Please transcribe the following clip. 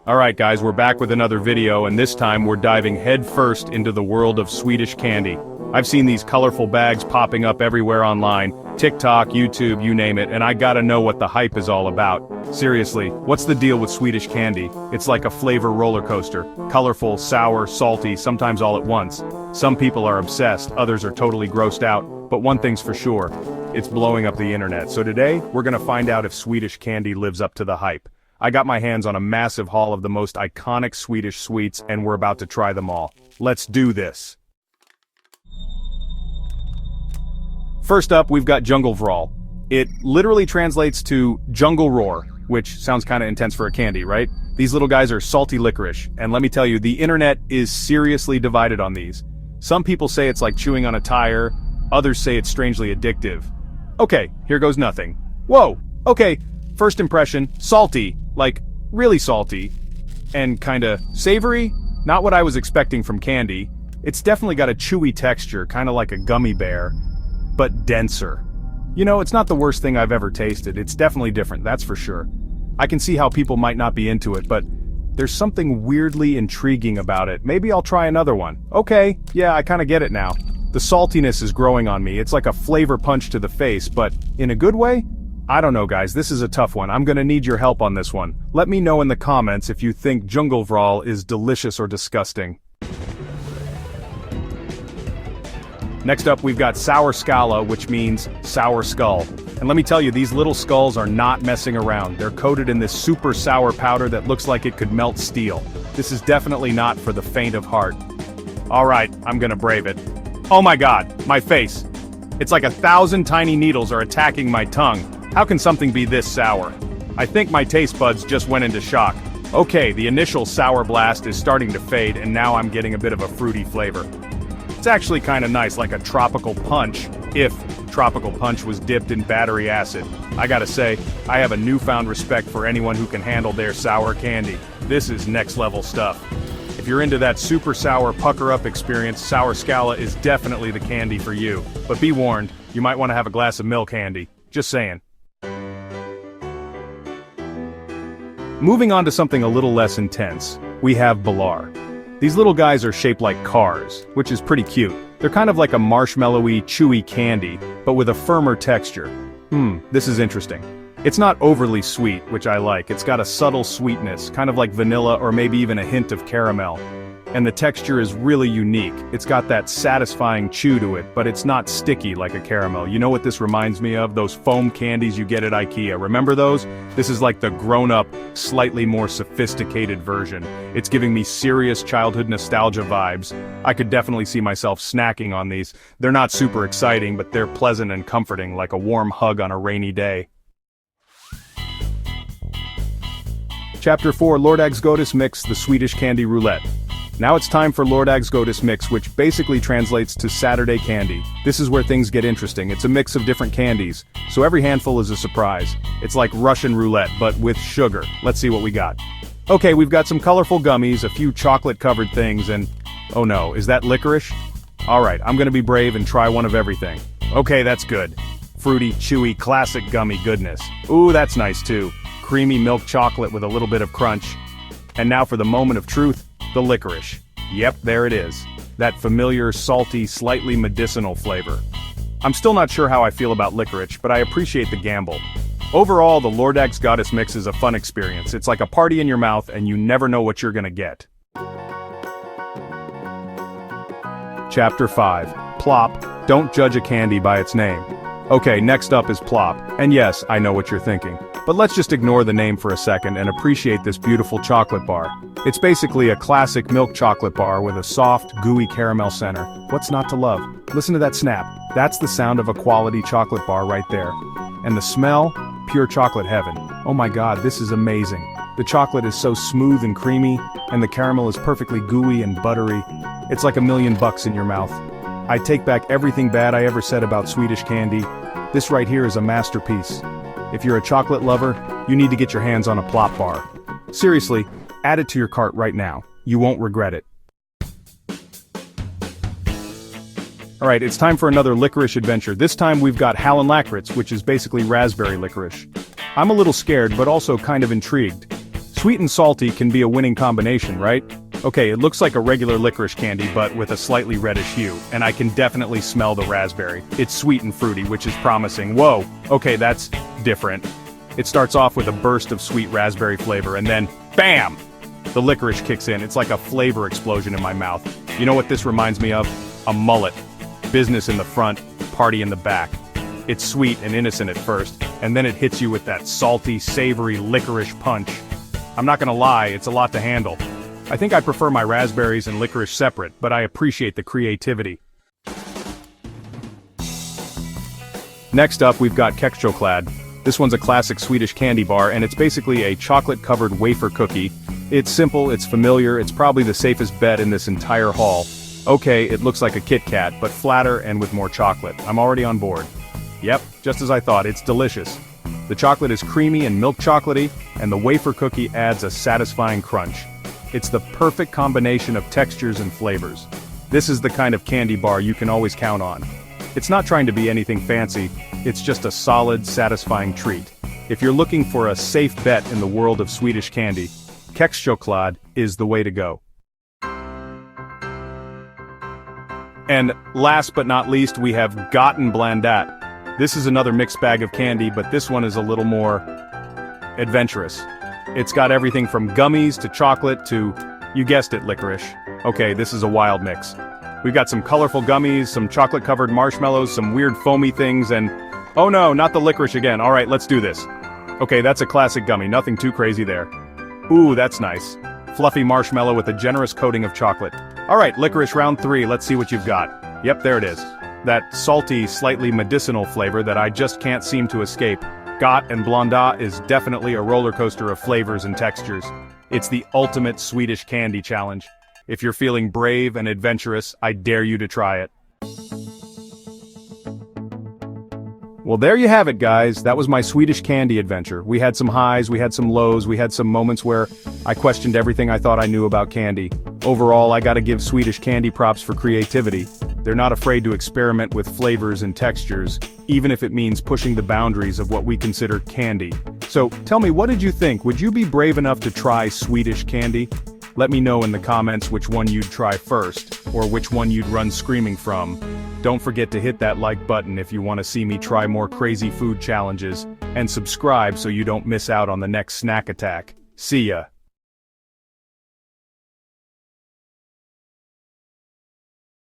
Alright guys, we're back with another video, and this time we're diving headfirst into the world of Swedish candy. I've seen these colorful bags popping up everywhere online, TikTok, YouTube, you name it, and I gotta know what the hype is all about. Seriously, what's the deal with Swedish candy? It's like a flavor roller coaster. Colorful, sour, salty, sometimes all at once. Some people are obsessed, others are totally grossed out, but one thing's for sure, it's blowing up the internet. So today, we're gonna find out if Swedish candy lives up to the hype. I got my hands on a massive haul of the most iconic Swedish sweets, and we're about to try them all. Let's do this! First up, we've got Djungelvrål. It literally translates to Djungelvrål, which sounds kinda intense for a candy, right? These little guys are salty licorice, and let me tell you, the internet is seriously divided on these. Some people say it's like chewing on a tire, others say it's strangely addictive. Okay, here goes nothing. Whoa! Okay, first impression, salty. Like, really salty. And kinda savory? Not what I was expecting from candy. It's definitely got a chewy texture, kinda like a gummy bear, but denser. You know, it's not the worst thing I've ever tasted, it's definitely different, that's for sure. I can see how people might not be into it, but there's something weirdly intriguing about it. Maybe I'll try another one. Okay, yeah, I kinda get it now. The saltiness is growing on me, it's like a flavor punch to the face, but in a good way? I don't know guys, this is a tough one. I'm gonna need your help on this one. Let me know in the comments if you think Djungelvrål is delicious or disgusting. Next up, we've got sour skala, which means sour skull. And let me tell you, these little skulls are not messing around. They're coated in this super sour powder that looks like it could melt steel. This is definitely not for the faint of heart. Alright, I'm gonna brave it. Oh my god, my face. It's like 1,000 tiny needles are attacking my tongue. How can something be this sour? I think my taste buds just went into shock. Okay, the initial sour blast is starting to fade, and now I'm getting a bit of a fruity flavor. It's actually kinda nice, like a tropical punch, if tropical punch was dipped in battery acid. I gotta say, I have a newfound respect for anyone who can handle their sour candy. This is next level stuff. If you're into that super sour pucker-up experience, sour skala is definitely the candy for you. But be warned, you might want to have a glass of milk handy. Just saying. Moving on to something a little less intense, we have Bilar. These little guys are shaped like cars, which is pretty cute. They're kind of like a marshmallowy, chewy candy, but with a firmer texture. This is interesting. It's not overly sweet, which I like. It's got a subtle sweetness, kind of like vanilla or maybe even a hint of caramel. And the texture is really unique. It's got that satisfying chew to it, but it's not sticky like a caramel. You know what this reminds me of? Those foam candies you get at IKEA. Remember those? This is like the grown-up, slightly more sophisticated version. It's giving me serious childhood nostalgia vibes. I could definitely see myself snacking on these. They're not super exciting, but they're pleasant and comforting, like a warm hug on a rainy day. Chapter 4, Lördagsgodis Mix, the Swedish candy roulette. Now it's time for Lördagsgodis Mix, which basically translates to Saturday candy. This is where things get interesting. It's a mix of different candies, so every handful is a surprise. It's like Russian roulette, but with sugar. Let's see what we got. Okay, we've got some colorful gummies, a few chocolate-covered things, and... oh no, is that licorice? Alright, I'm gonna be brave and try one of everything. Okay, that's good. Fruity, chewy, classic gummy goodness. Ooh, that's nice too. Creamy milk chocolate with a little bit of crunch. And now for the moment of truth, the licorice. Yep, there it is. That familiar, salty, slightly medicinal flavor. I'm still not sure how I feel about licorice, but I appreciate the gamble. Overall, the Lördagsgodis Mix is a fun experience. It's like a party in your mouth, and you never know what you're gonna get. Chapter 5. Plopp. Don't judge a candy by its name. Okay, next up is Plopp. And yes, I know what you're thinking. But let's just ignore the name for a second and appreciate this beautiful chocolate bar. It's basically a classic milk chocolate bar with a soft, gooey caramel center. What's not to love? Listen to that snap. That's the sound of a quality chocolate bar right there. And the smell? Pure chocolate heaven. Oh my god, this is amazing. The chocolate is so smooth and creamy, and the caramel is perfectly gooey and buttery. It's like $1,000,000 in your mouth. I take back everything bad I ever said about Swedish candy. This right here is a masterpiece. If you're a chocolate lover, you need to get your hands on a Plopp bar. Seriously, add it to your cart right now. You won't regret it. Alright, it's time for another licorice adventure. This time we've got Hallonlakrits, which is basically raspberry licorice. I'm a little scared, but also kind of intrigued. Sweet and salty can be a winning combination, right? Okay, it looks like a regular licorice candy but with a slightly reddish hue, and I can definitely smell the raspberry. It's sweet and fruity, which is promising. Whoa, okay, that's different. It starts off with a burst of sweet raspberry flavor and then, BAM! The licorice kicks in. It's like a flavor explosion in my mouth. You know what this reminds me of? A mullet. Business in the front, party in the back. It's sweet and innocent at first, and then it hits you with that salty, savory licorice punch. I'm not gonna lie, it's a lot to handle. I think I prefer my raspberries and licorice separate, but I appreciate the creativity. Next up, we've got Kexchoklad. This one's a classic Swedish candy bar, and it's basically a chocolate-covered wafer cookie. It's simple, it's familiar, it's probably the safest bet in this entire haul. Okay, it looks like a Kit Kat, but flatter and with more chocolate. I'm already on board. Yep, just as I thought, it's delicious. The chocolate is creamy and milk chocolatey, and the wafer cookie adds a satisfying crunch. It's the perfect combination of textures and flavors. This is the kind of candy bar you can always count on. It's not trying to be anything fancy, it's just a solid, satisfying treat. If you're looking for a safe bet in the world of Swedish candy, Kexchoklad is the way to go. And last but not least, we have Blandat. This is another mixed bag of candy, but this one is a little more adventurous. It's got everything from gummies to chocolate to, you guessed it, licorice. Okay, this is a wild mix. We've got some colorful gummies, some chocolate-covered marshmallows, some weird foamy things, and oh no, not the licorice again. All right, let's do this. Okay, that's a classic gummy, nothing too crazy there. Ooh, that's nice. Fluffy marshmallow with a generous coating of chocolate. All right, licorice round 3, let's see what you've got. Yep, there it is. That salty, slightly medicinal flavor that I just can't seem to escape. Blandat is definitely a roller coaster of flavors and textures. It's the ultimate Swedish candy challenge. If you're feeling brave and adventurous, I dare you to try it. Well, there you have it, guys. That was my Swedish candy adventure. We had some highs, we had some lows, we had some moments where I questioned everything I thought I knew about candy. Overall, I gotta give Swedish candy props for creativity. They're not afraid to experiment with flavors and textures, even if it means pushing the boundaries of what we consider candy. So, tell me, what did you think? Would you be brave enough to try Swedish candy? Let me know in the comments which one you'd try first, or which one you'd run screaming from. Don't forget to hit that like button if you want to see me try more crazy food challenges, and subscribe so you don't miss out on the next snack attack. See ya!